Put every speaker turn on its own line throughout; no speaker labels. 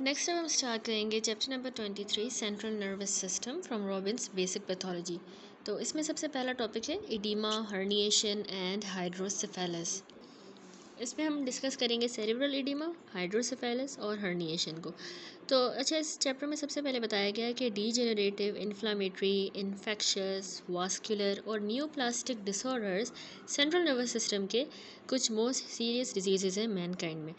Next अब हम start करेंगे chapter number 23 central nervous system from Robins basic pathology. तो इसमें सबसे पहला टॉपिक है इडीमा, हर्निएशन एंड हाइड्रोसेफेलस। इसमें हम डिस्कस करेंगे सेरेब्रल इडीमा, हाइड्रोसेफेलस और हर्निएशन को। तो अच्छा, इस चैप्टर में सबसे पहले बताया गया है कि डीजेनरेटिव, इन्फ्लामेटरी, इन्फेक्शस, वास्कुलर और neoplastic disorders central nervous system के कुछ मोस्ट सीरियस डिजीज़ हैं मैनकाइंड में।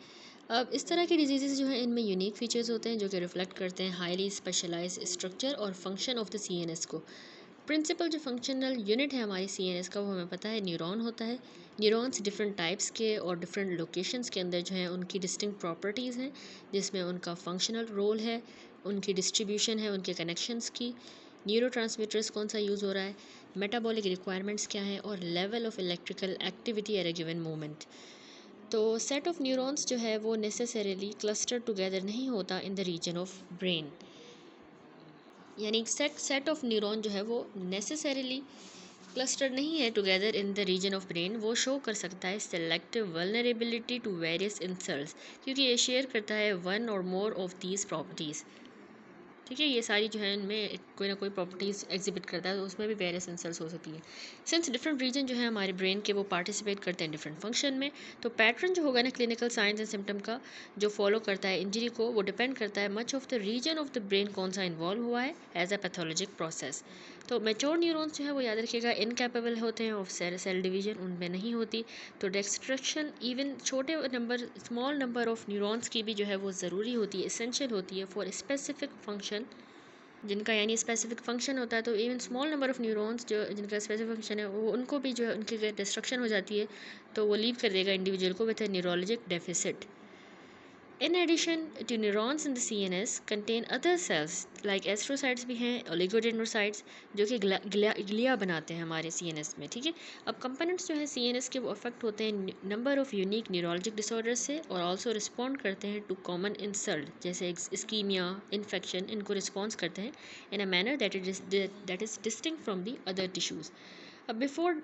अब इस तरह के डिजीज़ जो हैं इनमें यूनिक फीचर्स होते हैं जो कि रिफ्लेक्ट करते हैं हाईली स्पेशलाइज्ड स्ट्रक्चर और फंक्शन ऑफ द सीएनएस को। प्रिंसिपल जो फंक्शनल यूनिट है हमारी सीएनएस का वो हमें पता है न्यूरॉन होता है। न्यूरॉन्स डिफरेंट टाइप्स के और डिफरेंट लोकेशंस के अंदर जो है उनकी डिस्टिंक्ट प्रॉपर्टीज़ हैं, जिसमें उनका फंक्शनल रोल है, उनकी डिस्ट्रीब्यूशन है, उनके कनेक्शंस की, न्यूरोट्रांसमीटर्स कौन सा यूज़ हो रहा है, मेटाबॉलिक रिक्वायरमेंट्स क्या हैं और level of electrical activity at a given moment. तो सेट ऑफ न्यूरॉन्स जो है वो नेसेसरीली क्लस्टर टुगेदर नहीं होता in the region of brain, यानी सेट ऑफ न्यूरॉन जो है वो नेसेसरीली क्लस्टर नहीं है together in the region of brain. वो शो कर सकता है selective vulnerability to various insults, क्योंकि ये शेयर करता है वन और मोर ऑफ दीज प्रॉपर्टीज़। ठीक है, ये सारी जो है इनमें कोई ना कोई प्रॉपर्टीज़ एग्जिबिट करता है, तो उसमें भी वेरियस इंसल्ट्स हो सकती हैं। सिंस डिफरेंट रीजन जो है हमारे ब्रेन के वो पार्टिसिपेट करते हैं डिफरेंट फंक्शन में, तो पैटर्न जो होगा ना क्लिनिकल साइंस एंड सिम्टम का जो फॉलो करता है इंजरी को, वो डिपेंड करता है much of the region of the brain कौन सा इन्वॉल्व हुआ है एज अ पैथोलॉजिक प्रोसेस। तो मेच्योर न्यूरॉन्स जो है वो याद रखिएगा इनकैपेबल होते हैं ऑफ सेल डिवीजन, उनमें नहीं होती। तो डिस्ट्रक्शन इवन छोटे number small number of neurons की भी जो है वो ज़रूरी होती है, इसेंशियल होती है फॉर स्पेसिफिक फंक्शन, जिनका यानी स्पेसिफिक फंक्शन होता है। तो even small number of neurons जो जिनका स्पेसिफिक फंक्शन है वो उनको भी जो है उनकी डिस्ट्रक्शन हो जाती है, तो वो लीव कर देगा इंडिविजुअल को with A neurologic deficit. In addition to neurons in the CNS contain other cells like astrocytes भी हैं, ओलिगोडेंड्रोसाइट्स, जो कि ग्लिया बनाते हैं हमारे CNS में। ठीक है, अब कंपोनेंट्स जो हैं CNS के वो अफेक्ट होते हैं number of unique neurologic disorder से और आल्सो रिस्पॉन्ड करते हैं टू कॉमन इंसल्ट जैसे इस्कीमिया, इन्फेक्शन, इनको रिस्पॉन्स करते हैं in a manner that is distinct from the other tissues. अब before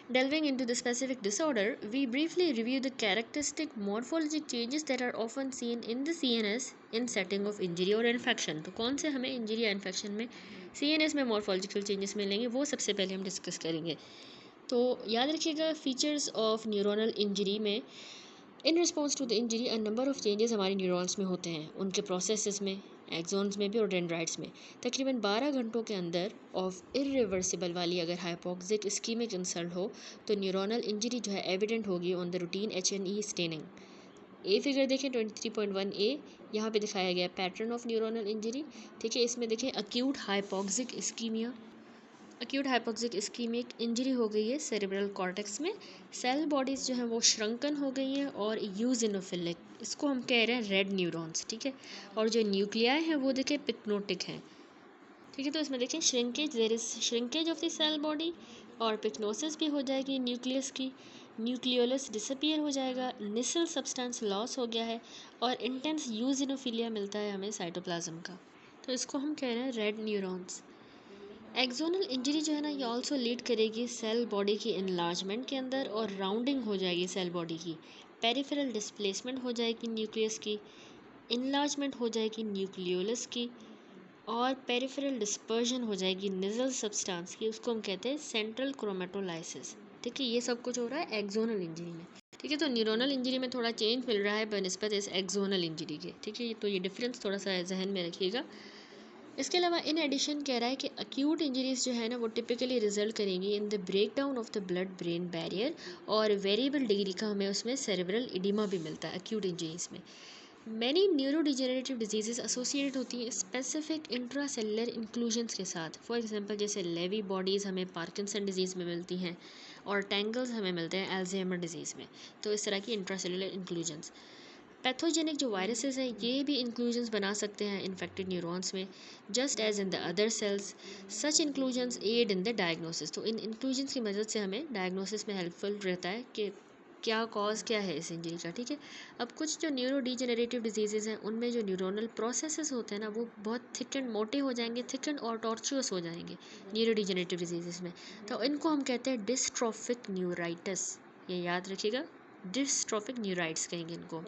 delving into the specific disorder, we briefly review the characteristic morphologic changes that are often seen in the CNS in setting of injury or infection. तो कौन से हमें injury या infection में CNS में morphological changes मिलेंगे वो सबसे पहले हम डिस्कस करेंगे। तो याद रखिएगा फीचर्स ऑफ न्यूरोनल इंजरी में in response to the injury a number of changes हमारे न्यूरॉन्स में होते हैं, उनके प्रोसेसेस में, एक्सॉन्स में भी और डेंड्राइट्स में। तकरीबन 12 घंटों के अंदर ऑफ इरिवर्सिबल वाली अगर हाइपोक्सिक इस्कीमिक इंसल्ट हो तो न्यूरोनल इंजरी जो है एविडेंट होगी on the routine HNE staining. A figure देखें 23.1 ए, यहाँ पे दिखाया गया पैटर्न ऑफ न्यूरोनल इंजरी। ठीक है, इसमें देखें acute hypoxic ischaemia, acute hypoxic ischaemic injury हो गई है सेरेब्रल कॉर्टेक्स में, सेल बॉडीज़ जो हैं वो श्रंकन हो गई हैं और यूजिनोफिलिक, इसको हम कह रहे हैं रेड न्यूरॉन्स। ठीक है, और जो न्यूक्लियाई हैं वो देखें पिक्नोटिक हैं। ठीक है, तो इसमें देखें shrinkage, there is shrinkage of the cell body और पिक्नोसिस भी हो जाएगी न्यूक्लियस की, न्यूक्लियोलस डिसअपियर हो जाएगा, निसल सब्सटेंस लॉस हो गया है और इंटेंस यूजिनोफिलिया मिलता है हमें साइटोप्लाज्म का। तो इसको हम कह रहे हैं रेड न्यूरॉन्स। एक्सोनल इंजरी जो है ना ये ऑल्सो लीड करेगी सेल बॉडी की इनलार्जमेंट के अंदर और राउंडिंग हो जाएगी सेल बॉडी की, पेरिफेरल डिस्प्लेसमेंट हो जाएगी न्यूक्लियस की, इनलार्जमेंट हो जाएगी न्यूक्लियोलस की और पेरिफेरल डिस्पर्जन हो जाएगी निजल सब्सटेंस की, उसको हम कहते हैं सेंट्रल क्रोमेटोलाइसिस। ठीक है, ये सब कुछ हो रहा है एक्सोनल इंजरी में। ठीक है, तो न्यूरोनल इंजरी में थोड़ा चेंज मिल रहा है बनस्पत इस एक्सोनल इंजरी के। ठीक है, तो ये डिफरेंस थोड़ा सा जहन में रखिएगा। इसके अलावा इन एडिशन कह रहा है कि अक्यूट इंजरीज जो है ना वो टिपिकली रिजल्ट करेंगी in the break down of the blood brain barrier और वेरिएबल डिग्री का हमें उसमें सेरेब्रल इडिमा भी मिलता है अक्यूट इंजरीज में। मैनी न्यूरोडिजेनरेटिव डिजीजेस एसोसिएटेड होती हैं स्पेसिफिक इंट्रासेलुलर इंक्लूजन्स के साथ। फॉर एग्जांपल जैसे लेवी बॉडीज़ हमें पार्किंसन डिजीज़ में मिलती हैं और टेंगल्स हमें मिलते हैं अल्जाइमर डिजीज़ में। तो इस तरह की इंट्रासेलुलर इंक्लूजन्स। पैथोजेनिक जो वायरसेस हैं ये भी इंक्लूजन्स बना सकते हैं इन्फेक्टेड न्यूरॉन्स में, just as in the other cells. Such inclusions aid in the diagnosis. तो इन इंक्लूजन्स की मदद से हमें डायग्नोसिस में हेल्पफुल रहता है कि क्या कॉज क्या है इस इंजरी का। ठीक है, अब कुछ जो न्यूरो डिजेनरेटिव डिजीज़ेज़ हैं उनमें जो न्यूरोनल प्रोसेसेस होते हैं ना वो बहुत थिक एंड मोटे हो जाएंगे, थिक एंड और टॉर्चुअस हो जाएंगे न्यूरो डिजेनरेटिव डिजीज़ेज़ में। तो इनको हम कहते हैं डिस्ट्रॉफिक न्यूराइटिस, ये याद रखिएगा, डिस्ट्रोफिक न्यूराइट्स कहेंगे इनको।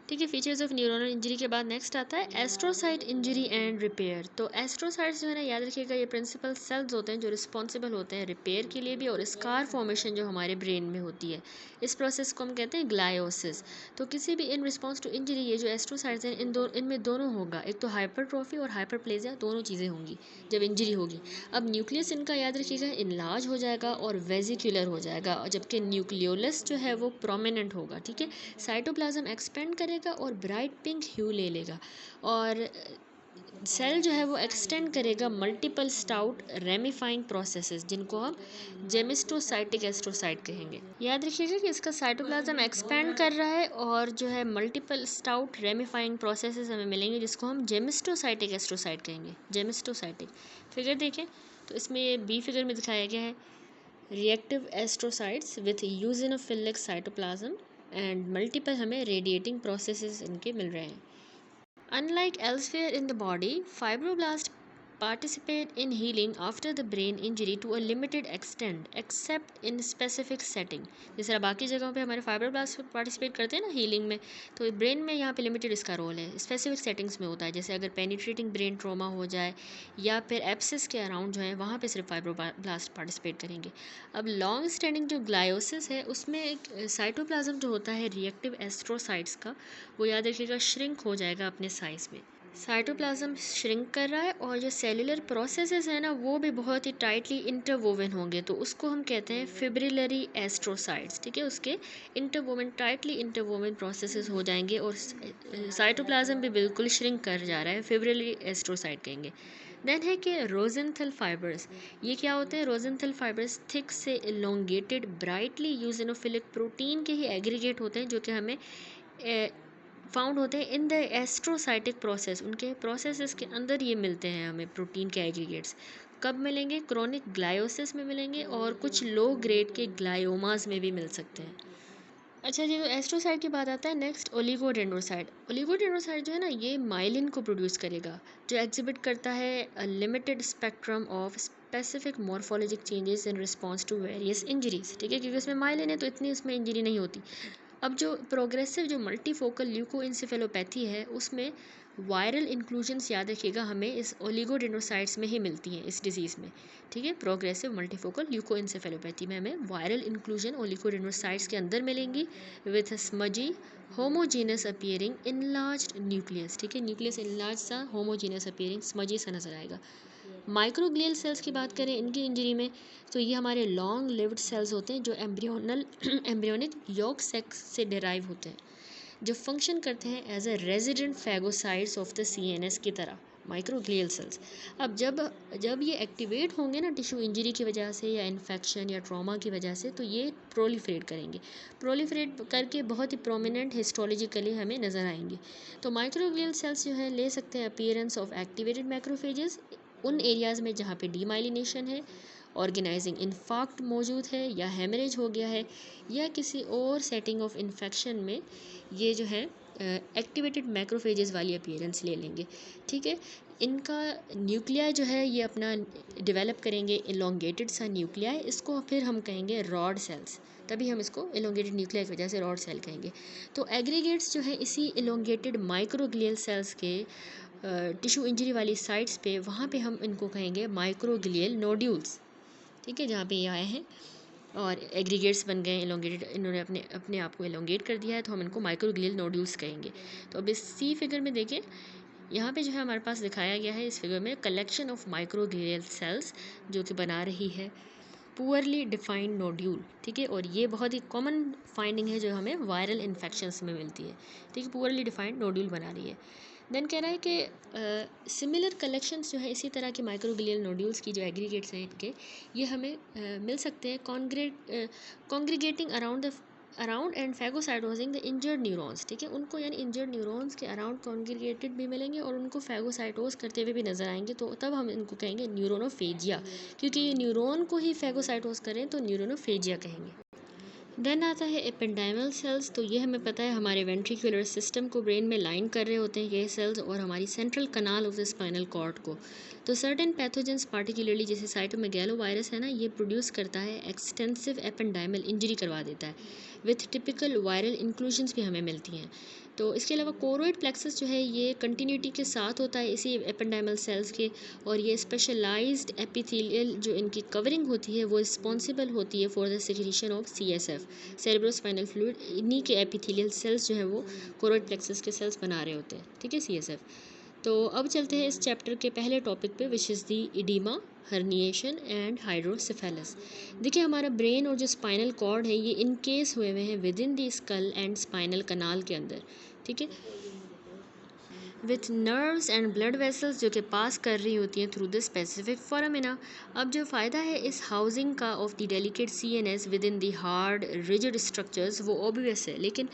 ठीक है, फीचर्स ऑफ न्यूरोनल इंजरी के बाद नेक्स्ट आता है एस्ट्रोसाइट इंजरी एंड रिपेयर। तो एस्ट्रोसाइट्स जो है ना, याद रखिएगा, ये प्रिंसिपल सेल्स होते हैं जो रिस्पॉन्सिबल होते हैं रिपेयर के लिए भी और स्कार फॉर्मेशन जो हमारे ब्रेन में होती है, इस प्रोसेस को हम कहते हैं ग्लायोसिस। तो किसी भी इन रिस्पॉन्स टू इंजरी ये जो एस्ट्रोसाइट्स हैं इनमें दोनों होगा, एक तो हाइपरट्रॉफी और हाइपरप्लेजिया, दोनों चीज़ें होंगी जब इंजरी होगी। अब न्यूक्लियस इनका याद रखिएगा इनलार्ज हो जाएगा और वेजिकुलर हो जाएगा, जबकि न्यूक्लियोलस जो है वो प्रोमिनेंट होगा। ठीक है, साइटोप्लाज्म एक्सपेंड करेगा और ब्राइट पिंक ह्यू ले लेगा और सेल जो है वो एक्सटेंड करेगा मल्टीपल स्टाउट रेमिफाइंग प्रोसेसेस, जिनको हम जेमिस्टोसाइटिक एस्ट्रोसाइट कहेंगे। याद रखिएगा कि इसका साइटोप्लाज्म एक्सपेंड कर रहा है और जो है मल्टीपल स्टाउट रेमिफाइंग प्रोसेसेस हमें मिलेंगे, जिसको हम जेमिस्टोसाइटिक एस्ट्रोसाइट कहेंगे। जेमिस्टोसाइटिक फिगर देखें तो इसमें ये बी फिगर में दिखाया गया है reactive astrocytes with eosinophilic cytoplasm and multiple हमें रेडिएटिंग प्रोसेसेस इनके मिल रहे हैं। Unlike elsewhere in the body, fibroblasts participate in healing after the brain injury to a limited extent, except in specific setting. जैसे बाकी जगहों पे हमारे फाइब्रोब्लास्ट पार्टिसिपेट करते हैं ना हीलिंग में, तो ब्रेन में यहाँ पे लिमिटेड इसका रोल है, स्पेसिफिक सेटिंग्स में होता है। जैसे अगर पेनिट्रेटिंग ब्रेन ट्रॉमा हो जाए या फिर एप्सिस के अराउंड जो है वहाँ पे सिर्फ फाइब्रोब्लास्ट पार्टिसिपेट करेंगे। अब लॉन्ग स्टैंडिंग जो ग्लायोसिस है उसमें एक साइटोप्लाज्म जो होता है रिएक्टिव एस्ट्रोसाइट्स का, वो याद रखिएगा श्रिंक हो जाएगा अपने साइज में। साइटोप्लाज्म श्रिंक कर रहा है और जो सेलुलर प्रोसेसेस है ना वो भी बहुत ही टाइटली इंटरवोवन होंगे, तो उसको हम कहते हैं फिब्रिलरी एस्ट्रोसाइट्स। ठीक है, उसके इंटरवोवन टाइटली इंटरवोवन प्रोसेसेस हो जाएंगे और साइटोप्लाज्म भी बिल्कुल श्रिंक कर जा रहा है, फिब्रिलरी एस्ट्रोसाइट कहेंगे। देन है कि रोजेंथल फाइबर्स, ये क्या होते हैं? रोजेंथल फाइबर्स थिक से इलोंगेटेड ब्राइटली यूजिनोफिलिक प्रोटीन के ही एग्रीगेट होते हैं, जो कि हमें फाउंड होते हैं इन द एस्ट्रोसाइटिक प्रोसेस। उनके प्रोसेसेस के अंदर ये मिलते हैं हमें प्रोटीन के एग्रीगेट्स। कब मिलेंगे? क्रोनिक ग्लायोसिस में मिलेंगे और कुछ लो ग्रेड के ग्लायोमास में भी मिल सकते हैं। अच्छा जी, तो एस्ट्रोसाइट की बात आता है नेक्स्ट ओलिगोडेंड्रोसाइट। ओलिगोडेंड्रोसाइट जो है ना ये माइलिन को प्रोड्यूस करेगा, जो एग्जिबिट करता है limited spectrum of specific morphologic changes in response to various injuries. ठीक है, क्योंकि उसमें माइलिन है तो इतनी उसमें इंजरी नहीं होती। अब जो प्रोग्रेसिव जो मल्टीफोकल ल्यूकोइंसेफेलोपैथी है उसमें वायरल इंक्लूजन्स याद रखिएगा हमें इस ओलिगोडेंड्रोसाइट्स में ही मिलती हैं इस डिजीज़ में। ठीक है, प्रोग्रेसिव मल्टीफोकल ल्यूकोइंसेफेलोपैथी में हमें वायरल इंक्लूजन ओलिगोडेंड्रोसाइट्स के अंदर मिलेंगी with smudgy homogeneous appearing enlarged nucleus. ठीक है, न्यूक्लियस इनलार्ज सा होमोजीनस अपीयरिंग स्मजी सा नजर आएगा। माइक्रोग्लियल सेल्स की बात करें इनकी इंजरी में, तो ये हमारे लॉन्ग लिव्ड सेल्स होते हैं जो एम्ब्रियोनिक यॉक सेक्स से डिराइव होते हैं, जो फंक्शन करते हैं as a resident phagocytes of the CNS की तरह, माइक्रोग्लियल सेल्स। अब जब ये एक्टिवेट होंगे ना टिश्यू इंजरी की वजह से या इन्फेक्शन या ट्रॉमा की वजह से, तो ये प्रोलिफरेट करेंगे। प्रोलिफरेट करके बहुत ही प्रोमिनेंट हिस्टोलॉजिकली हमें नज़र आएंगे। तो माइक्रोग्लियल सेल्स जो है ले सकते हैं अपीयरेंस ऑफ एक्टिवेटेड मैक्रोफेजेस उन एरियाज़ में जहाँ पे डीमाइलिनेशन है, ऑर्गेनाइजिंग इन्फाक्ट मौजूद है या हेमरेज हो गया है, या किसी और सेटिंग ऑफ इन्फेक्शन में ये जो है एक्टिवेटेड मैक्रोफेजेस वाली अपीयरेंस ले लेंगे। ठीक है, इनका न्यूक्लिया जो है ये अपना डेवलप करेंगे इलोंगेटेड सा न्यूक्लिया, इसको फिर हम कहेंगे रॉड सेल्स, तभी हम इसको इलोंगेटेड न्यूक्लिया की वजह से रॉड सेल कहेंगे। तो एग्रीगेट्स जो है इसी इलोंगेटेड माइक्रोग्लियल सेल्स के टिश्यू इंजरी वाली साइट्स पे, वहाँ पे हम इनको कहेंगे माइक्रोग्लियल नोड्यूल्स। ठीक है, जहाँ पे ये आए हैं और एग्रीगेट्स बन गए इलोंगेटेड, इन्होंने अपने अपने आप को इलोंगेट कर दिया है, तो हम इनको माइक्रोग्लियल नोड्यूल्स कहेंगे। तो अब इस सी फिगर में देखें, यहाँ पे जो है हमारे पास दिखाया गया है इस फिगर में कलेक्शन ऑफ माइक्रोग्लियल सेल्स जो कि बना रही है पुअरली डिफाइंड नोड्यूल। ठीक है, और ये बहुत ही कॉमन फाइंडिंग है जो हमें वायरल इन्फेक्शंस में मिलती है। ठीक है, पुअरली डिफाइंड नोड्यूल बना रही है। देन कह रहा है कि सिमिलर कलेक्शंस जो है इसी तरह के माइक्रोग्लियल नोड्यूल्स की जो एग्रीगेट्स हैं इनके, ये हमें मिल सकते हैं congregating around and phagocytosing the injured neurons. ठीक है, उनको यानी इंजर्ड न्यूरॉन्स के अराउंड कॉन्ग्रीगेटेड भी मिलेंगे और उनको फैगोसाइटोज करते हुए भी नजर आएंगे, तो तब हम इनको कहेंगे न्यूरोनोफेजिया, क्योंकि ये न्यूरॉन को ही फैगोसाइटोज करें तो न्यूरोनोफेजिया कहेंगे। देन आता है एपेंडाइमल सेल्स। तो ये हमें पता है हमारे वेंट्रिकुलर सिस्टम को ब्रेन में लाइन कर रहे होते हैं ये सेल्स, और हमारी central canal of the spinal cord को। तो सर्टेन पैथोजेंस पार्टिकुलरली जैसे साइटोमेगालो वायरस है ना, ये प्रोड्यूस करता है एक्सटेंसिव एपेंडाइमल इंजरी करवा देता है, विथ टिपिकल वायरल इंक्लूजन्स भी हमें मिलती हैं। तो इसके अलावा कोरोइड प्लेक्सस जो है ये कंटिन्यूटी के साथ होता है इसी एपेंडाइमल सेल्स के, और ये स्पेशलाइज्ड एपिथेलियल जो इनकी कवरिंग होती है वो रिस्पॉन्सिबल होती है for the secretion of CSF, cerebrospinal fluid. इन्हीं के एपिथेलियल सेल्स जो है वो कोरोइड प्लेक्सस के सेल्स बना रहे होते हैं, ठीक है, CSF। तो अब चलते हैं इस चैप्टर के पहले टॉपिक पे, which is the oedema, herniation and hydrocephalus. देखिए हमारा ब्रेन और जो स्पाइनल कॉर्ड है ये इनकेस हुए हैं within the skull and spinal canal के अंदर, ठीक है, with nerves and blood vessels जो कि पास कर रही होती हैं थ्रू द स्पेसिफिक फोरामिना। अब जो फ़ायदा है इस हाउसिंग का of the delicate CNS with in the hard rigid structures वो ऑब्वियस है, लेकिन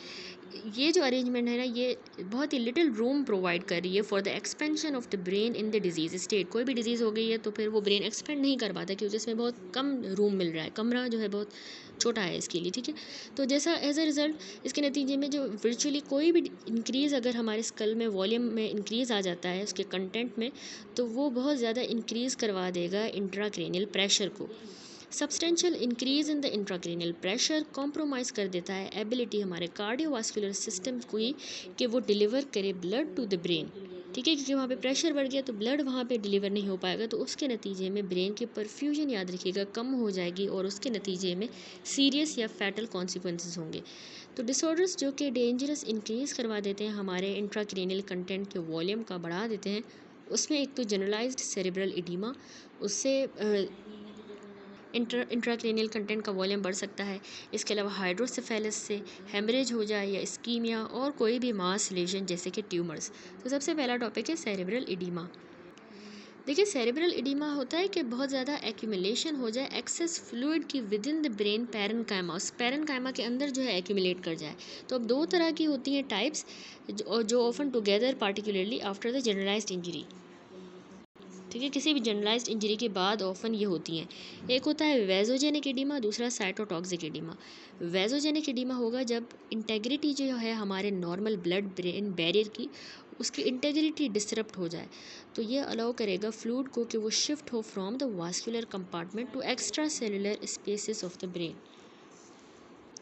ये जो अरेंजमेंट है ना ये बहुत ही लिटिल रूम प्रोवाइड कर रही है for the expansion of the brain in the disease state. कोई भी डिजीज़ हो गई है तो फिर वो ब्रेन एक्सपेंड नहीं कर पाता क्योंकि इसमें बहुत कम रूम मिल रहा है, कमरा जो है बहुत छोटा है इसके लिए, ठीक है। तो जैसा एज अ रिज़ल्ट इसके नतीजे में जो वर्चुअली कोई भी इंक्रीज़ अगर हमारे स्कल में वॉल्यूम में इंक्रीज़ आ जाता है उसके कंटेंट में, तो वो बहुत ज़्यादा इंक्रीज़ करवा देगा इंट्राक्रैनियल प्रेशर को। Substantial increase in the intracranial pressure compromise कर देता है एबिलिटी हमारे कार्डियोवास्कुलर सिस्टम की कि वो डिलीवर करे ब्लड टू द ब्रेन, ठीक है, क्योंकि वहाँ पे प्रेशर बढ़ गया तो ब्लड वहाँ पे डिलीवर नहीं हो पाएगा, तो उसके नतीजे में ब्रेन की परफ्यूजन, याद रखिएगा, कम हो जाएगी और उसके नतीजे में सीरियस या फैटल कॉन्सिक्वेंसेस होंगे। तो डिसऑर्डर्स जो कि डेंजरस इंक्रीज़ करवा देते हैं हमारे इंट्राक्रैनियल कंटेंट के वॉल्यूम का बढ़ा देते हैं, उसमें एक तो जनरलाइज्ड सेरेब्रल इडीमा, उससे इंट्राक्रैनियल कंटेंट का वॉल्यूम बढ़ सकता है। इसके अलावा हाइड्रोसेफेलस से हेमरेज हो जाए या इस्कीमिया और कोई भी मास लेजन जैसे कि ट्यूमर्स। तो सबसे पहला टॉपिक है सेरेब्रल इडीमा। देखिए सेरेब्रल इडीमा होता है कि बहुत ज़्यादा एक्यूमुलेशन हो जाए एक्सेस फ्लूइड की with in the brain parenchyma, उस पैरेन्काइमा के अंदर जो है एक्यूमुलेट कर जाए। तो अब दो तरह की होती हैं टाइप्स, जो often together particularly after the generalised injury, ठीक है, किसी भी जनरलाइज्ड इंजरी के बाद ऑफन ये होती हैं। एक होता है वेजोजेनिक एडिमा, दूसरा साइटोटॉक्सिक एडिमा। वेजोजेनिक एडिमा होगा जब इंटेग्रिटी जो है हमारे नॉर्मल ब्लड ब्रेन बैरियर की, उसकी इंटेग्रिटी डिसरप्ट हो जाए, तो ये अलाउ करेगा फ्लूइड को कि वो शिफ्ट हो from the vascular compartment to extra cellular spaces of the brain,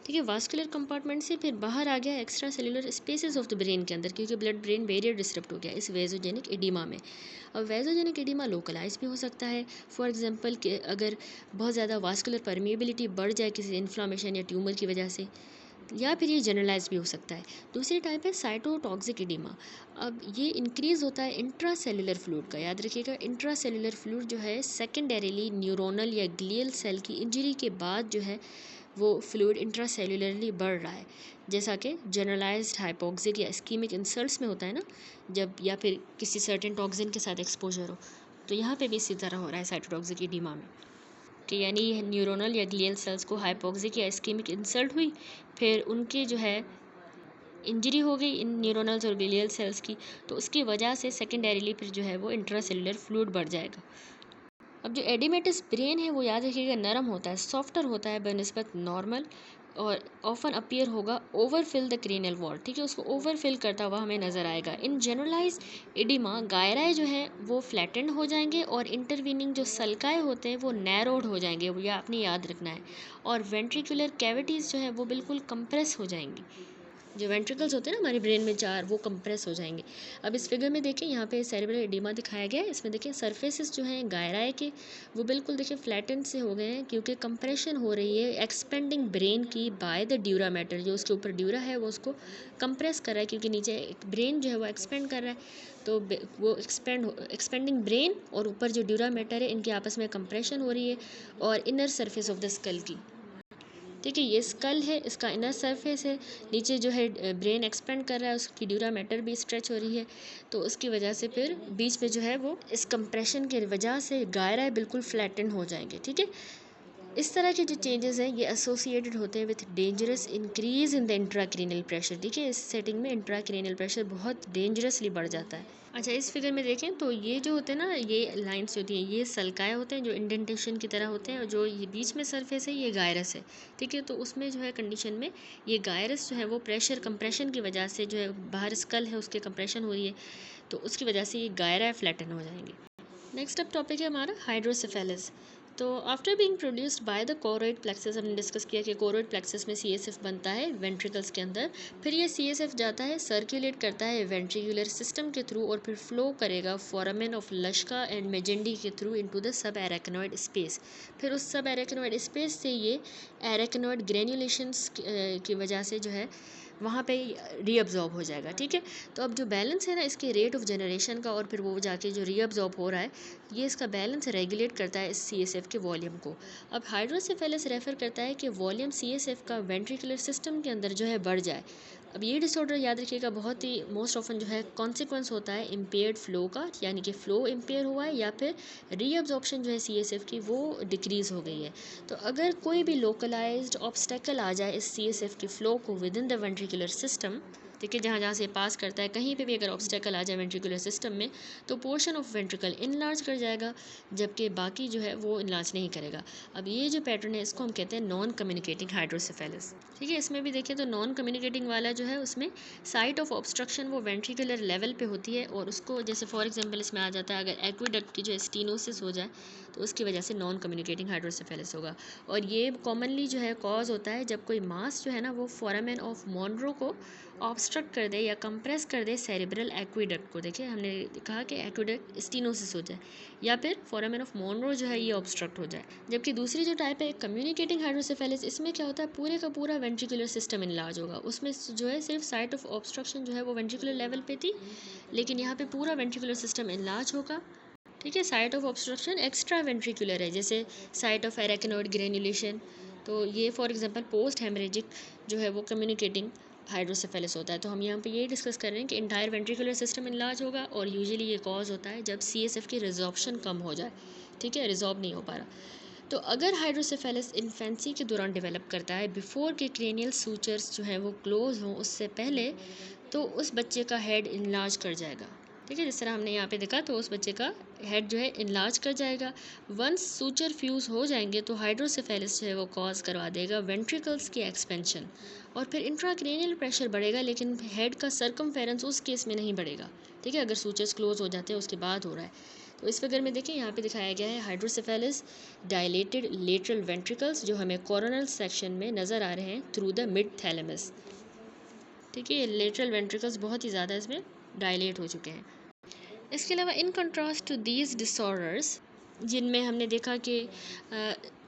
ठीक है, वास्कुलर कंपार्टमेंट से फिर बाहर आ गया extra cellular spaces of the brain के अंदर, क्योंकि ब्लड ब्रेन बैरियर डिस्टर्ब हो गया इस वेजोजेनिक एडिमा में। अब वेजोजेनिक एडिमा लोकलाइज भी हो सकता है, फॉर एग्जांपल कि अगर बहुत ज़्यादा वास्कुलर परमिएबिलिटी बढ़ जाए किसी इन्फ्लामेशन या ट्यूमर की वजह से, या फिर ये जनरलाइज भी हो सकता है। दूसरी टाइप है साइटोटॉक्सिक एडिमा। अब ये इंक्रीज़ होता है इंट्रा सेलुलर फ्लूइड का, याद रखिएगा इंट्रा सेलुलर फ्लूइड जो है सेकेंडरीली न्यूरोनल या ग्लियल सेल की इंजरी के बाद जो है वो फ्लूइड इंट्रासेल्युलरली बढ़ रहा है, जैसा कि जनरलाइज्ड हाइपोक्सिक या इस्कीमिक इंसल्ट्स में होता है ना, जब या फिर किसी सर्टेन टॉक्सिन के साथ एक्सपोजर हो। तो यहाँ पे भी इसी तरह हो रहा है साइटोटॉक्सिक एडिमा में, कि यानी न्यूरोनल या ग्लियल सेल्स को हाइपोक्सिक या इस्कीमिक इंसल्ट हुई, फिर उनकी जो है इंजरी हो गई इन न्यूरोनल्स और ग्लियल सेल्स की, तो उसकी वजह से सेकेंडरीली फिर जो है वो इंट्रासेलुलर फ्लूइड बढ़ जाएगा। अब जो एडिमेटस ब्रेन है वो याद रखिएगा नरम होता है, सॉफ्टर होता है बनस्बत नॉर्मल, और ऑफन अपीयर होगा ओवरफिल द क्रेनियल वॉल, ठीक है, उसको ओवरफिल करता हुआ हमें नज़र आएगा। इन जनरलाइज एडिमा गायराए जो है वो फ्लैटेंड हो जाएंगे और इंटरवीनिंग जो सल्काए होते हैं वो नैरोड हो जाएंगे, वो या आपने याद रखना है, और वेंट्रिकुलर कैविटीज़ जो है वो बिल्कुल कंप्रेस हो जाएंगी। जो वेंट्रिकल्स होते हैं ना हमारे ब्रेन में चार, वो कंप्रेस हो जाएंगे। अब इस फिगर में देखें, यहाँ पे सेरेब्रल एडिमा दिखाया गया है, इसमें देखें सरफेसेस जो हैं गायराए के वो बिल्कुल देखिए फ्लैटेंड से हो गए हैं, क्योंकि कंप्रेशन हो रही है एक्सपेंडिंग ब्रेन की बाय द ड्यूरा मैटर, जो उसके ऊपर ड्यूरा है वो उसको कंप्रेस कर रहा है, क्योंकि नीचे ब्रेन जो है वो एक्सपेंड कर रहा है, तो वो एक्सपेंडिंग ब्रेन और ऊपर जो ड्यूरा मैटर है इनके आपस में कंप्रेशन हो रही है, और inner surface of the school की, ठीक है, ये स्कल है, इसका इनर सरफेस है, नीचे जो है ब्रेन एक्सपेंड कर रहा है, उसकी ड्यूरा मैटर भी स्ट्रेच हो रही है, तो उसकी वजह से फिर बीच में जो है वो इस कंप्रेशन के वजह से गायरा बिल्कुल फ्लैटन हो जाएंगे, ठीक है। इस तरह के जो चेंजेस हैं ये एसोसिएटेड होते हैं with dangerous increase in the intracranial pressure. देखिए इस सेटिंग में इंट्राक्रेनियल प्रेशर बहुत डेंजरसली बढ़ जाता है। अच्छा, इस फिगर में देखें तो ये जो होते हैं ना, ये लाइंस होती हैं, ये सल्काए होते हैं जो इंडेंटेशन की तरह होते हैं, और जो ये बीच में सरफेस है ये गायरस है। ठीक है, तो उसमें जो है कंडीशन में ये गायरस जो है वो प्रेशर कंप्रेशन की वजह से जो है बाहर स्कल है उसके कंप्रेशन हो रही है, तो उसकी वजह से ये गायरा फ्लैटन हो जाएंगे। नेक्स्ट अप टॉपिक है हमारा हाइड्रोसेफेलस। तो after being produced by the choroid plexus, हमने डिस्कस किया कि कोरोइड प्लेक्सस में सीएसएफ बनता है वेंट्रिकल्स के अंदर, फिर ये सीएसएफ जाता है सर्कुलेट करता है वेंट्रिकुलर सिस्टम के थ्रू, और फिर फ्लो करेगा फोरामेन ऑफ लश्का एंड मेजेंडी के through into the sub arachnoid space. फिर उस सब एरेक्नोइड स्पेस से ये एरेक्नोइड ग्रेन्युलेशंस की वजह से जो है वहाँ पे रीअब्जॉर्ब हो जाएगा। ठीक है, तो अब जो बैलेंस है ना इसके रेट ऑफ जनरेशन का, और फिर वो जाके जो रीअब्जॉर्ब हो रहा है, ये इसका बैलेंस रेगुलेट करता है इस सीएसएफ के वॉल्यूम को। अब हाइड्रोसेफेलस रेफर करता है कि वॉल्यूम सीएसएफ का वेंट्रिकुलर सिस्टम के अंदर जो है बढ़ जाए। अब ये डिसऑर्डर याद रखिएगा बहुत ही मोस्ट ऑफन जो है कॉन्सिक्वेंस होता है इम्पेयर्ड फ्लो का, यानी कि फ्लो इम्पेयर हुआ है या फिर रीअब्जॉर्प्शन जो है सीएसएफ की वो डिक्रीज़ हो गई है। तो अगर कोई भी लोकलाइज्ड ऑब्स्टेकल आ जाए इस सीएसएफ की फ्लो को with in the ventricular system, देखिए जहाँ जहाँ से पास करता है कहीं पे भी अगर ऑब्स्टेकल आ जाए वेंट्रिकुलर सिस्टम में, तो पोर्शन ऑफ वेंट्रिकल इनलार्ज कर जाएगा, जबकि बाकी जो है वो इनलार्ज नहीं करेगा। अब ये जो पैटर्न है इसको हम कहते हैं नॉन कम्युनिकेटिंग हाइड्रोसेफेलस। ठीक है, इसमें भी देखिए तो नॉन कम्युनिकेटिंग वाला जो है उसमें साइट ऑफ ऑब्स्ट्रक्शन वो वेंट्रिकुलर लेवल पे होती है, और उसको जैसे फॉर एग्जांपल इसमें आ जाता है अगर एक्विडक्ट की जो स्टीनोसिस हो जाए तो उसकी वजह से नॉन कम्युनिकेटिंग हाइड्रोसेफेलस होगा। और ये कॉमनली जो है कॉज होता है जब कोई मास जो है ना वो फोरामेन ऑफ मॉनरो को ऑब्स्ट्रक्ट कर दे या कंप्रेस कर दे सेरेब्रल एक्विडक्ट को। देखिए हमने कहा कि एक्विडक्ट स्टीनोसिस हो जाए या फिर फोरामेन ऑफ मॉनरो जो है ये ऑब्स्ट्रक्ट हो जाए। जबकि दूसरी जो टाइप है कम्युनिकेटिंग हाइड्रोसेफेलस, इसमें क्या होता है पूरे का पूरा वेंट्रिकुलर सिस्टम इनलार्ज होगा, उसमें जो है सिर्फ साइट ऑफ ऑब्स्ट्रक्शन जो है वो वेंट्रिकुलर लेवल पे थी, लेकिन यहाँ पे पूरा वेंट्रिकुलर सिस्टम इनलार्ज होगा। ठीक है, site of obstruction extra ventricular है, जैसे साइट ऑफ एरेक्नोइड ग्रेन्युलेशन, तो ये फॉर एग्जांपल पोस्ट हेमरेजिक जो है वो कम्युनिकेटिंग हाइड्रोसेफेलस होता है। तो हम यहाँ पे ये डिस्कस कर रहे हैं कि इंटायर वेंट्रिकुलर सिस्टम इनलार्ज होगा, और यूजुअली ये कॉज होता है जब सीएसएफ की रिजॉर्प्शन कम हो जाए। ठीक है, रिजॉर्ब नहीं हो पा रहा। तो अगर हाइड्रोसेफेलस इन्फेंसी के दौरान डेवलप करता है बिफोर के क्रेनियल सूचर्स जो हैं वो क्लोज हों उससे पहले, तो उस बच्चे का हेड इनलार्ज कर जाएगा। ठीक है, जिस तरह हमने यहाँ पे देखा, तो उस बच्चे का हेड जो है इनलार्ज कर जाएगा। वंस सूचर फ्यूज हो जाएंगे तो हाइड्रोसेफेलस जो है वो कॉज करवा देगा वेंट्रिकल्स की एक्सपेंशन, और फिर इंट्राक्रेनियल प्रेशर बढ़ेगा, लेकिन हेड का सर्कमफेरेंस उस केस में नहीं बढ़ेगा। ठीक है, अगर सूचर्स क्लोज हो जाते हैं उसके बाद हो रहा है। तो इस फिगर में देखिए यहाँ पे दिखाया गया है हाइड्रोसेफेलस डायलेटेड लेटरल वेंट्रिकल्स जो हमें कोरोनल सेक्शन में नज़र आ रहे हैं थ्रू द मिड थैलेमस। ठीक है, लेटरल वेंट्रिकल्स बहुत ही ज़्यादा इसमें डायलेट हो चुके हैं। इसके अलावा in contrast to these disorders, जिनमें हमने देखा कि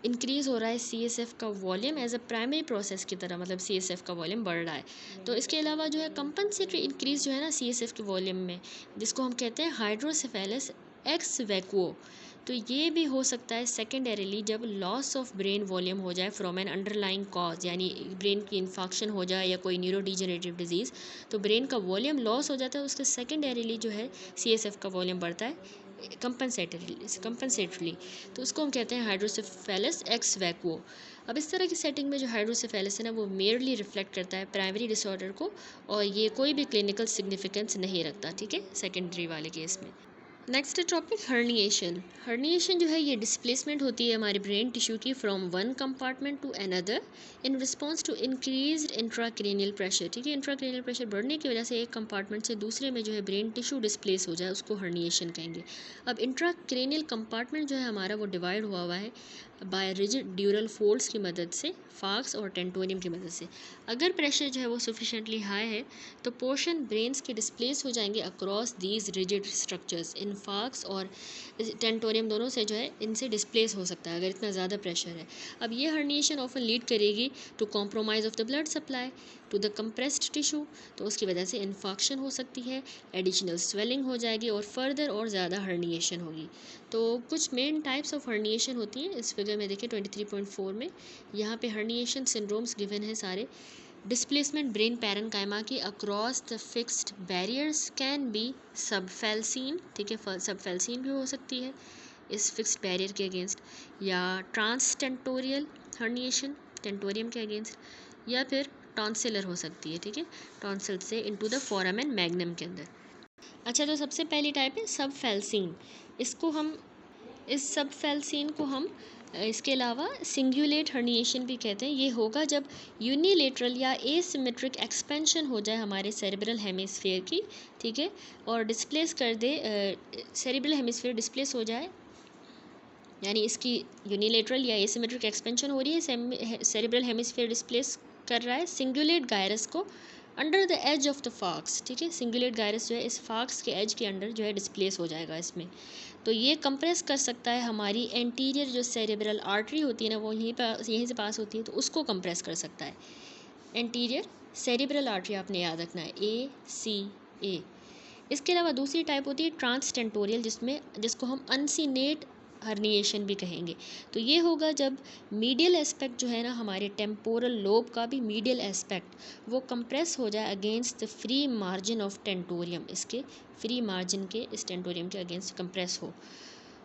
इंक्रीज़ हो रहा है सीएसएफ का volume as a primary process की तरह, मतलब सीएसएफ का वॉल्यूम बढ़ रहा है, तो इसके अलावा जो है कंपनसेटरी इंक्रीज़ जो है ना सीएसएफ के वॉल्यूम में, जिसको हम कहते हैं हाइड्रोसेफेलस एक्स वैक्वो, तो ये भी हो सकता है सेकेंडरीली जब लॉस ऑफ ब्रेन वॉल्यूम हो जाए फ्रॉम एन अंडरलाइंग कॉज, यानी ब्रेन की इन्फेक्शन हो जाए या कोई न्यूरोडिजेनरेटिव डिजीज़, तो ब्रेन का वॉल्यूम लॉस हो जाता है, उसके सेकेंडरीली जो है सीएसएफ का वॉल्यूम बढ़ता है कंपनसेटरली, तो उसको हम कहते हैं हाइड्रोसेफेलस एक्स वैक्वो। अब इस तरह की सेटिंग में जो हाइड्रोसेफेलस है ना वो मेयरली रिफ्लेक्ट करता है प्राइमरी डिसऑर्डर को, और ये कोई भी क्लिनिकल सिग्निफिकेंस नहीं रखता। ठीक है, सेकेंडरी वाले केस में। Next topic herniation. हर्निएशन जो है ये डिस्प्लेसमेंट होती है हमारे ब्रेन टिश्यू की from one compartment to another in response to increased intracranial pressure. ठीक है, इंट्राक्रेनियल प्रेशर बढ़ने की वजह से एक कंपार्टमेंट से दूसरे में जो है ब्रेन टिश्यू डिस्प्लेस हो जाए, उसको हर्निएशन कहेंगे। अब इंट्राक्रेनियल कंपार्टमेंट जो है हमारा वो डिवाइड हुआ है बाय रिजिड ड्यूरल फोल्ड्स की मदद से, फाक्स और टेंटोनियम की मदद से। अगर प्रेशर जो है वो सफिशेंटली हाई है तो पोर्शन ब्रेन्स के डिस्प्लेस हो जाएंगे across these rigid structures, in fox और टेंटोनियम दोनों से जो है इनसे डिस्प्लेस हो सकता है अगर इतना ज़्यादा प्रेशर है। अब ये हर्निएशन ऑफन लीड करेगी to compromise of the blood supply to the compressed tissue, तो उसकी वजह से इन्फेक्शन हो सकती है, एडिशनल स्वेलिंग हो जाएगी और फर्दर और ज़्यादा हर्निएशन होगी। तो कुछ मेन टाइप्स ऑफ हर्निएशन होती हैं, इस फिगर में देखिए 23.4 में यहाँ पे हर्निएशन सिंड्रोम्स गिवन है सारे। डिस्प्लेसमेंट ब्रेन पैरेनकाइमा की across the fixed barriers can be subfalcine. ठीक है, सबफेल्सीन भी हो सकती है। इस फिक्स्ड बैरियर के अगेंस्ट, या ट्रांसटेंटोरियल हर्निएशन टेंटोरियम के अगेंस्ट, या फिर टॉन्सिलर हो सकती है, ठीक है, टॉन्सिल से इनटू द फोरामेन मैग्नम के अंदर। अच्छा, तो सबसे पहली टाइप है सबफेल्सीन। इस सबफेल्सीन को हम इसके अलावा सिंगुलेट हर्निएशन भी कहते हैं। ये होगा जब यूनिलेटरल या एसिमेट्रिक एक्सपेंशन हो जाए हमारे सेरेब्रल हेमिस्फीयर की, ठीक है, और डिस्प्लेस कर दे, सेरेब्रल हेमिस्फीयर डिस्प्लेस हो जाए, यानी इसकी यूनिलेटरल या एसिमेट्रिक एक्सपेंशन हो रही है, सेरेब्रल हेमिस्फीयर डिस्प्लेस कर रहा है सिंगुलेट गायरस को under the edge of the falx, ठीक है, सिंगुलेट गायरस जो है इस फाक्स के एज के अंडर जो है डिस्प्लेस हो जाएगा इसमें। तो ये कंप्रेस कर सकता है हमारी एंटीरियर जो सेरेब्रल आर्टरी होती है ना, वो यहीं से पास होती है, तो उसको कंप्रेस कर सकता है। एंटीरियर सेरेब्रल आर्टरी आपने याद रखना है, ACA। इसके अलावा दूसरी टाइप होती है ट्रांसटेंटोरियल, जिसको हम अनसीनेट हर्निएशन भी कहेंगे। तो ये होगा जब मीडियल एस्पेक्ट जो है ना, हमारे टेम्पोरल लोब का भी मीडियल एस्पेक्ट वो कंप्रेस हो जाए against the free margin of tentorium, इसके फ्री मार्जिन के इस टेंटोरियम के अगेंस्ट कंप्रेस हो।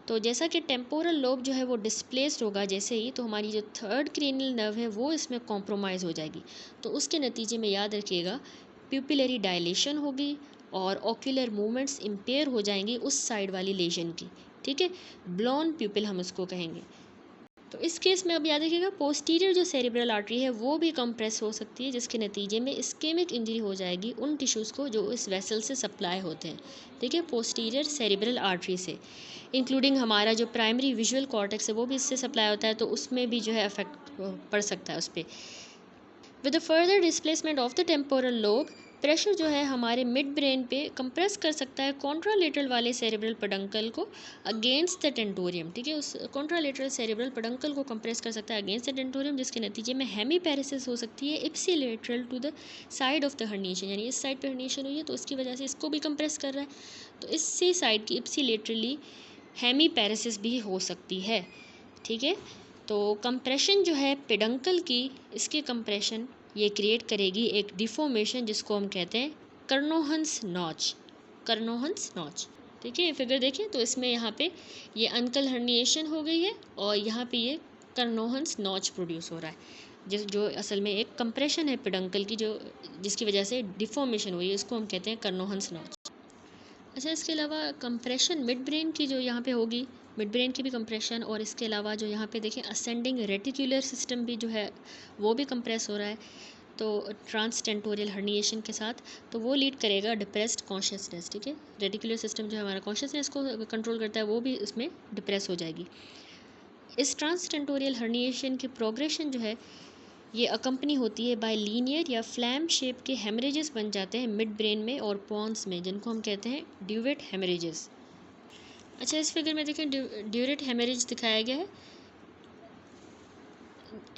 तो जैसा कि टेम्पोरल लोब जो है वो डिस्प्लेस्ड होगा जैसे ही, तो हमारी जो थर्ड क्रेनियल नर्व है वो इसमें कॉम्प्रोमाइज़ हो जाएगी। तो उसके नतीजे में याद रखिएगा प्यूपिलरी डायलेशन होगी और ऑक्यूलर मूवमेंट्स इम्पेयर हो जाएंगी उस साइड वाली लेजन की, ठीक है, ब्लॉन प्यूपिल हम उसको कहेंगे। तो इस केस में अब याद रखिएगा पोस्टीरियर जो सेरेब्रल आर्टरी है वो भी कंप्रेस हो सकती है, जिसके नतीजे में इस्केमिक इंजरी हो जाएगी उन टिश्यूज़ को जो इस वेसल से सप्लाई होते हैं, ठीक है, पोस्टीरियर सेरेब्रल आर्टरी से, इंक्लूडिंग हमारा जो प्राइमरी विजुअल कॉर्टेक्स है वो भी इससे सप्लाई होता है, तो उसमें भी जो है अफेक्ट पड़ सकता है उस पर। With the further displacement of the temporal lobe, pressure जो है हमारे मिड ब्रेन पे कंप्रेस कर सकता है कॉन्ट्रालेटरल वाले सेरेब्रल पेडंकल को अगेंस्ट द टेंटोरियम, ठीक है, उस कॉन्ट्रालेटरल सेरेब्रल पेडंकल को कंप्रेस कर सकता है अगेंस्ट द टेंटोरियम, जिसके नतीजे में हेमीपैरेसिस हो सकती है ipsilateral to the side of the herniation, यानी इस साइड पे हर्निएशन हुई है तो इसकी वजह से इसको भी कंप्रेस कर रहा है, तो इससे साइड की इप्सिलेटरली हेमीपैरेसिस भी हो सकती है, ठीक है। तो कंप्रेशन जो है पेडंकल की, इसकी कंप्रेशन ये क्रिएट करेगी एक डिफॉर्मेशन जिसको हम कहते हैं कर्नोहंस नॉच, कर्नोहंस नॉच, ठीक है। ये फिगर देखिए, तो इसमें यहाँ पे ये अनकल हर्निएशन हो गई है और यहाँ पे ये कर्नोहंस नॉच प्रोड्यूस हो रहा है, जो असल में एक कंप्रेशन है पेडंकल की, जिसकी वजह से डिफॉर्मेशन हुई है, इसको हम कहते हैं कर्नोहंस नॉच। अच्छा, इसके अलावा कंप्रेशन मिड ब्रेन की जो यहाँ पे होगी, मिड ब्रेन की भी कंप्रेशन, और इसके अलावा जो यहाँ पे देखें असेंडिंग रेटिकुलर सिस्टम भी जो है वो भी कंप्रेस हो रहा है, तो ट्रांसटेंटोरियल हर्निएशन के साथ, तो वो लीड करेगा डिप्रेस्ड कॉन्शियसनेस, ठीक है, रेटिकुलर सिस्टम जो है हमारा कॉन्शियसनेस को कंट्रोल करता है वो भी इसमें डिप्रेस हो जाएगी। इस ट्रांसटेंटोरियल हर्निएशन की प्रोग्रेशन जो है ये अकम्पनी होती है बाय लीनियर या फ्लैम शेप के हेमरेजेस बन जाते हैं मिड ब्रेन में और पॉन्स में, जिनको हम कहते हैं ड्यूवेट हेमरेजेस। अच्छा, इस फिगर में देखें ड्यूरेट हेमरेज दिखाया गया है।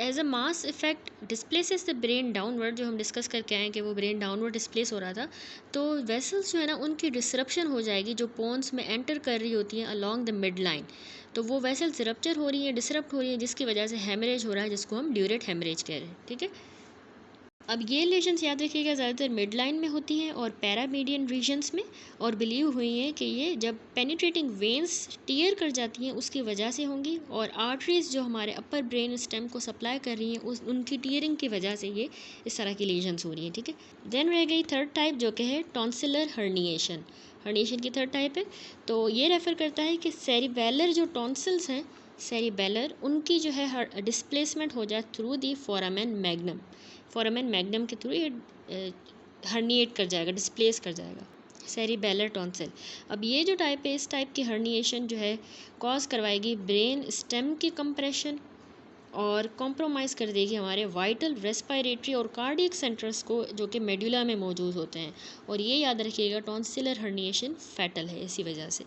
As a mass effect displaces the brain downward, जो हम डिस्कस करके आए हैं कि वो ब्रेन डाउनवर्ड डिस्प्लेस हो रहा था, तो वेसल्स जो है ना उनकी डिसरप्शन हो जाएगी जो पोन्स में एंटर कर रही होती हैं अलॉन्ग द मिड लाइन, तो वो वेसल्स रप्चर हो रही हैं, डिसरप्ट हो रही हैं, जिसकी वजह से हेमरेज हो रहा है, जिसको हम ड्यूरेट हेमरेज कह रहे हैं, ठीक है। अब ये लेशंस याद रखिएगा ज़्यादातर मिड लाइन में होती हैं और पैरामीडियन रीजन्स में, और बिलीव हुई हैं कि ये जब पेनिट्रेटिंग वेंस टीयर कर जाती हैं उसकी वजह से होंगी, और आर्टरीज जो हमारे अपर ब्रेन स्टेम को सप्लाई कर रही हैं उनकी टीयरिंग की वजह से ये इस तरह की लेशंस हो रही हैं, ठीक है। देन रह गई थर्ड टाइप जो कि है टॉन्सिलर हर्निएशन, हर्निएशन की थर्ड टाइप है, तो ये रेफ़र करता है कि सेरिबेलर जो टॉन्सिल्स हैं, सेरिबेलर, उनकी जो है डिस्प्लेसमेंट हो जाए through the foramen magnum, foramen magnum के थ्रू ये हर्निएट कर जाएगा, डिस्प्लेस कर जाएगा सेरिबेलर टॉन्सिल। अब ये जो टाइप है, इस टाइप की हर्निएशन जो है कॉज करवाएगी ब्रेन स्टेम की कंप्रेशन और कॉम्प्रोमाइज़ कर देगी हमारे वाइटल रेस्पिरेटरी और कार्डियक सेंटर्स को, जो कि मेडुला में मौजूद होते हैं, और ये याद रखिएगा टॉन्सिलर हर्निएशन फैटल है इसी वजह से।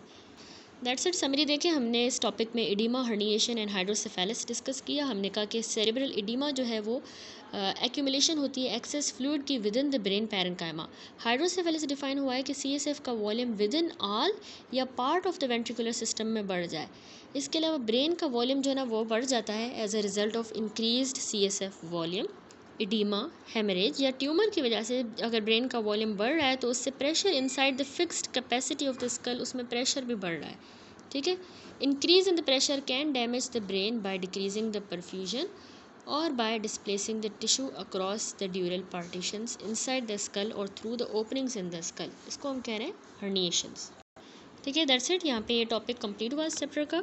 That's it. समरी देखें, हमने इस टॉपिक में oedema, herniation and hydrocephalus discuss किया। हमने कहा कि सेरेब्रल एडिमा जो है वो एक्यूमुलेशन होती है एक्सेस फ्लूइड की with in the brain parenchyma. Hydrocephalus define हुआ है कि CSF का वॉल्यूम विद इन ऑल या part of the ventricular system में बढ़ जाए। इसके अलावा ब्रेन का वॉल्यूम जो है ना वो बढ़ जाता है as a result of increased CSF volume. Oedema, haemorrhage या ट्यूमर की वजह से अगर ब्रेन का वॉल्यूम बढ़ रहा है तो उससे pressure inside the fixed capacity of the skull, उसमें प्रेशर भी बढ़ रहा है, ठीक है। Increase in the pressure can damage the brain by decreasing the perfusion और by displacing the tissue across the dural partitions inside the skull और through the openings in the skull. इसको हम कह रहे हैं हर्निएशंस। ठीक है, दैट्स इट। यहाँ पे ये टॉपिक कंप्लीट हुआ इस चैप्टर का।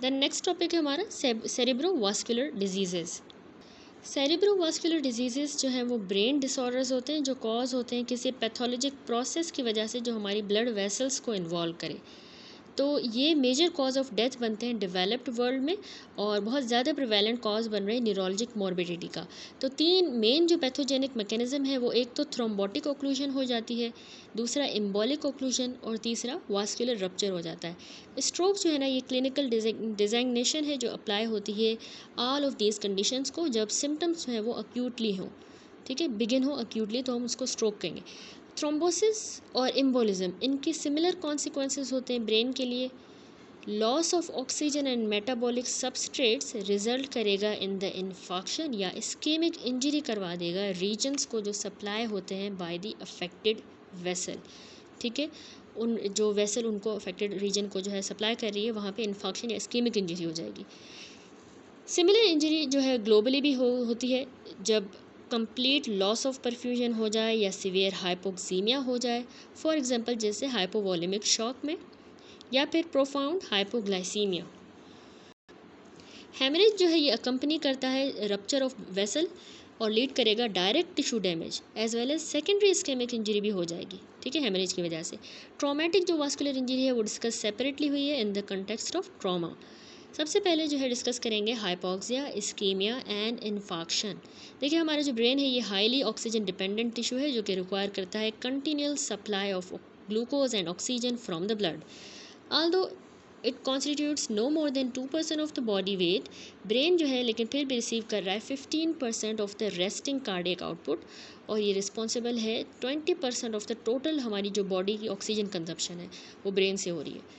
देन नेक्स्ट टॉपिक है हमारा सेरिब्रोवास्कुलर डिजीजेस। सेरिब्रोवास्कुलर डिजीजेस जो हैं वो ब्रेन डिसऑर्डर्स होते हैं जो कॉज होते हैं किसी पैथोलॉजिक प्रोसेस की वजह से जो हमारी ब्लड वेसल्स को इन्वॉल्व करे। तो ये मेजर कॉज ऑफ डेथ बनते हैं डेवलप्ड वर्ल्ड में और बहुत ज़्यादा प्रिवेलेंट कॉज बन रहे हैं न्यूरोलॉजिक मॉर्बिडिटी का। तो 3 मेन जो पैथोजेनिक मैकेनिज्म है वो एक तो थ्रोम्बोटिक ओक्लूजन हो जाती है, दूसरा एम्बोलिक ओक्लूजन और तीसरा वास्कुलर रप्चर हो जाता है। स्ट्रोक जो है ना ये क्लिनिकल डिजाइग्नेशन है जो अप्लाई होती है ऑल ऑफ दीज कंडीशंस को जब सिम्टम्स जो है वो अक्यूटली हों। ठीक है, बिगिन हो अक्यूटली तो हम उसको स्ट्रोक कहेंगे। थ्रोम्बोसिस और एम्बोलिज्म इनके सिमिलर कॉन्सिक्वेंसेस होते हैं ब्रेन के लिए। Loss of oxygen and metabolic substrates result करेगा इन द इन्फॉक्शन या इस्केमिक इंजरी करवा देगा रीजन्स को जो सप्लाई होते हैं बाय द अफेक्टेड वेसल। ठीक है, उन जो वेसल उनको अफेक्टेड रीजन को जो है सप्लाई कर रही है वहाँ पे इन्फॉक्शन या इस्केमिक इंजरी हो जाएगी। सिमिलर इंजरी जो है ग्लोबली भी होती है जब कंप्लीट लॉस ऑफ परफ्यूजन हो जाए या सीवियर हाइपोक्सीमिया हो जाए, फॉर एग्जांपल जैसे हाइपोवॉलेमिक शॉक में, या फिर प्रोफाउंड हाइपोग्लाइसीमिया। हेमरेज जो है ये अकम्पनी करता है रप्चर ऑफ वेसल और लीड करेगा direct tissue damage as well as secondary ischaemic injury भी हो जाएगी। ठीक है, हेमरेज की वजह से। ट्रॉमेटिक जो वास्कुलर इंजरी है वो डिस्कस सेपरेटली हुई है in the context of trauma. सबसे पहले जो है डिस्कस करेंगे हाइपोक्सिया, इस्कीमिया एंड इन्फॉक्शन। देखिए हमारा जो ब्रेन है ये हाईली ऑक्सीजन डिपेंडेंट टिश्यू है जो कि रिक्वायर करता है continual supply of glucose and oxygen from the blood. Although it constitutes no more than 2% of the body weight, brain जो है लेकिन फिर भी रिसीव कर रहा है 15% of the resting cardiac output और ये रिस्पॉन्सिबल है 20% ऑफ द टोटल हमारी जो बॉडी की ऑक्सीजन कंजप्शन है वो ब्रेन से हो रही है।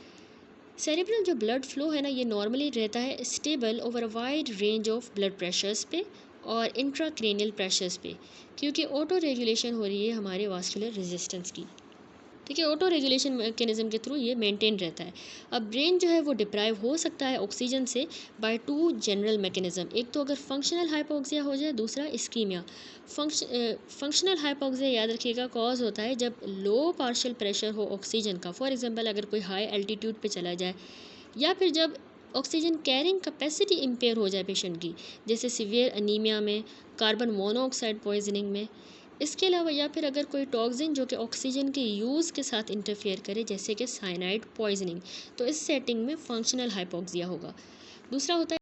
सेरेब्रल जो ब्लड फ्लो है ना ये नॉर्मली रहता है stable over a wide range of blood pressures पे और इंट्राक्रेनियल प्रेशर्स पे, क्योंकि ऑटो रेगुलेशन हो रही है हमारे वास्कुलर रेजिस्टेंस की। ठीक है, ऑटो रेगुलेशन मैकेनिज्म के थ्रू ये मेंटेन रहता है। अब ब्रेन जो है वो डिप्राइव हो सकता है ऑक्सीजन से बाय 2 जनरल मैकेनिज्म। एक तो अगर फंक्शनल हाइपोक्सिया हो जाए, दूसरा इस्कीमिया। फंक्शनल हाइपोक्सिया याद रखिएगा कॉज होता है जब लो पार्शियल प्रेशर हो ऑक्सीजन का, फॉर एग्जांपल अगर कोई हाई एल्टीट्यूड पे चला जाए या फिर जब ऑक्सीजन कैरिंग कैपेसिटी इम्पेयर हो जाए पेशेंट की, जैसे सीवियर अनीमिया में, कार्बन मोनोऑक्साइड पॉइजनिंग में। इसके अलावा या फिर अगर कोई टॉक्सिन जो कि ऑक्सीजन के यूज़ के साथ इंटरफेयर करे जैसे कि साइनाइड पॉइजनिंग, तो इस सेटिंग में फंक्शनल हाइपोक्सिया होगा। दूसरा होता है